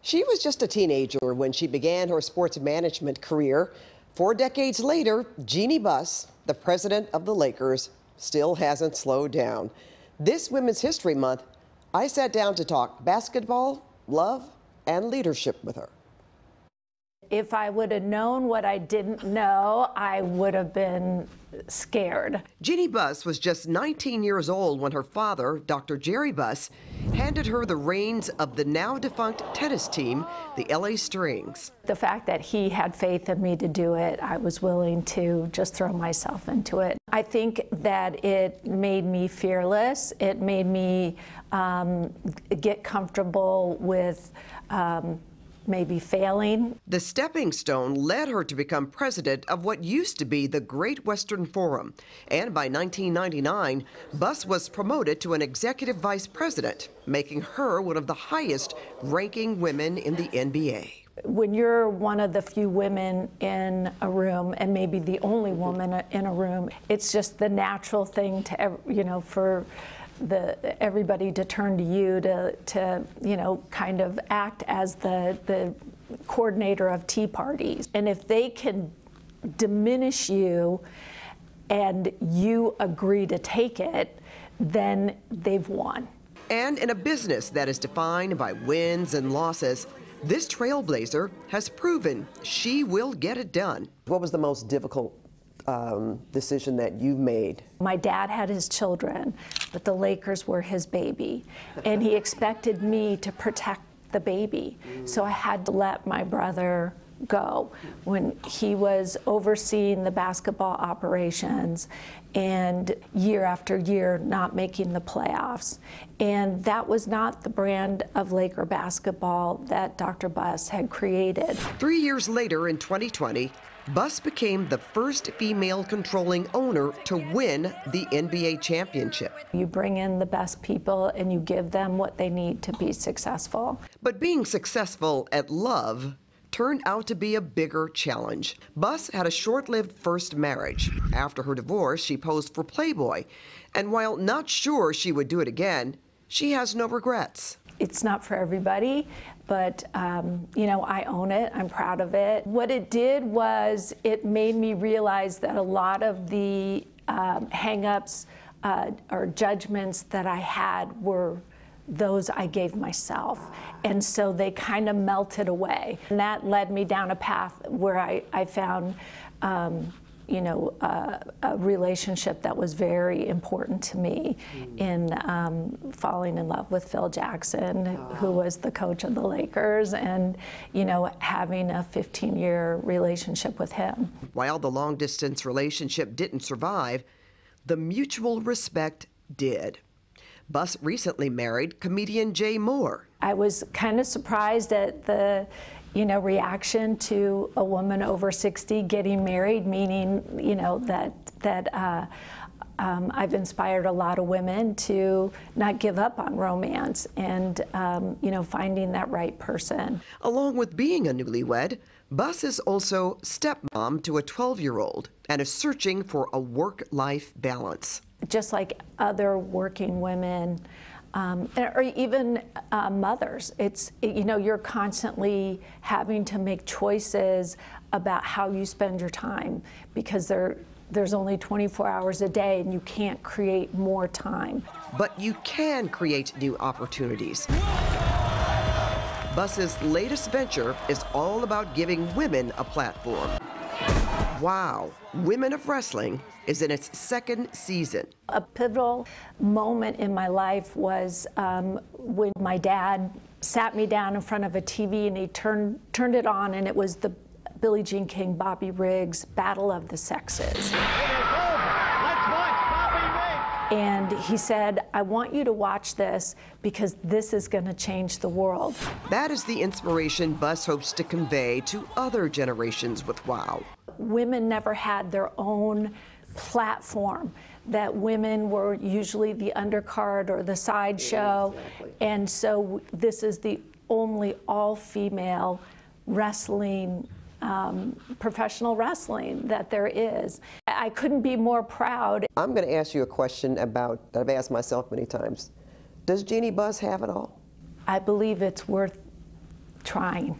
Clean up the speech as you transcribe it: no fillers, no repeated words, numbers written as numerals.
She was just a teenager when she began her sports management career. 4 decades later, Jeanie Buss, the president of the Lakers, still hasn't slowed down. This Women's History Month, I sat down to talk basketball, love, and leadership with her. If I would have known what I didn't know, I would have been scared. Jeanie Buss was just 19 years old when her father, Dr. Jeanie Buss, handed her the reins of the now defunct tennis team, the LA Strings. The fact that he had faith in me to do it, I was willing to just throw myself into it. I think that it made me fearless. It made me get comfortable with maybe failing. The stepping stone led her to become president of what used to be the Great Western Forum. And by 1999, Buss was promoted to an executive vice president, making her one of the highest ranking women in the NBA. When you're one of the few women in a room, and maybe the only woman in a room, it's just the natural thing to, for everybody to turn to you to kind of act as the coordinator of tea parties. And if they can diminish you and you agree to take it, then they've won. And in a business that is defined by wins and losses, this trailblazer has proven she will get it done. What was the most difficult decision that you've made? My dad had his children, but the Lakers were his baby, and he expected me to protect the baby. So I had to let my brother go when he was overseeing the basketball operations and year after year not making the playoffs. And that was not the brand of Laker basketball that Dr. Buss had created. 3 years later, in 2020, Buss became the first female controlling owner to win the NBA championship. You bring in the best people and you give them what they need to be successful. But being successful at love turned out to be a bigger challenge. Buss had a short-lived first marriage. After her divorce, she posed for Playboy. And while not sure she would do it again, she has no regrets. It's not for everybody, but I own it. I'm proud of it. What it did was it made me realize that a lot of the hang-ups or judgments that I had were those I gave myself. And so they kind of melted away. And that led me down a path where I found a relationship that was very important to me in falling in love with Phil Jackson, who was the coach of the Lakers, and having a 15-year relationship with him. While the long-distance relationship didn't survive, the mutual respect did. Buss recently married comedian Jay Moore. I was kind of surprised at the reaction to a woman over 60 getting married, meaning, that I've inspired a lot of women to not give up on romance and, finding that right person. Along with being a newlywed, Buss is also stepmom to a 12-year-old and is searching for a work-life balance. Just like other working women, or even mothers, you're constantly having to make choices about how you spend your time, because there's only 24 hours a day and you can't create more time. But you can create new opportunities. Buss's latest venture is all about giving women a platform. Wow, Women of Wrestling is in its 2nd season. A pivotal moment in my life was when my dad sat me down in front of a TV and he turned it on, and it was the Billie Jean King, Bobby Riggs Battle of the Sexes. And he said, I want you to watch this because this is going to change the world. That is the inspiration Buss hopes to convey to other generations with WOW. Women never had their own platform, that women were usually the undercard or the sideshow. Exactly. And so this is the only all-female wrestling, professional wrestling that there is. I couldn't be more proud. I'm going to ask you a question that I've asked myself many times. Does Jeanie Buss have it all? I believe it's worth trying.